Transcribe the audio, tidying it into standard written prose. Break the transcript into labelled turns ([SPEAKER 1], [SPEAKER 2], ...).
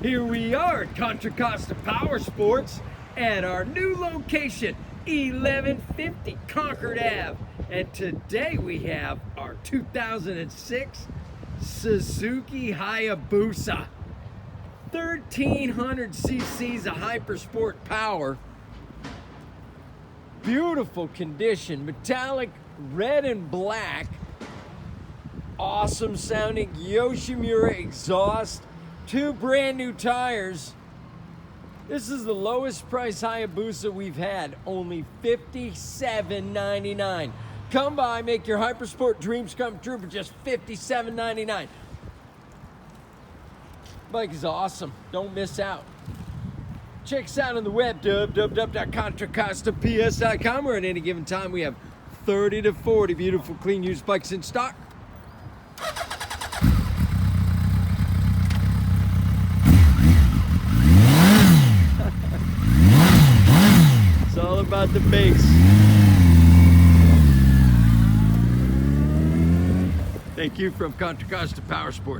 [SPEAKER 1] Here we are at Contra Costa Powersports at our new location, 1150 Concord Ave. And today we have our 2006 Suzuki Hayabusa. 1300 cc's of hypersport power. Beautiful condition, metallic red and black. Awesome sounding Yoshimura exhaust. 2 brand new tires. This is the lowest price Hayabusa we've had, only $57.99. Come by, make your hypersport dreams come true for just $57.99. Bike is awesome. Don't miss out. Check us out on the web, www.contracostaps.com, where at any given time we have 30 to 40 beautiful, clean, used bikes in stock. It's all about the bass. Thank you from Contra Costa Powersports.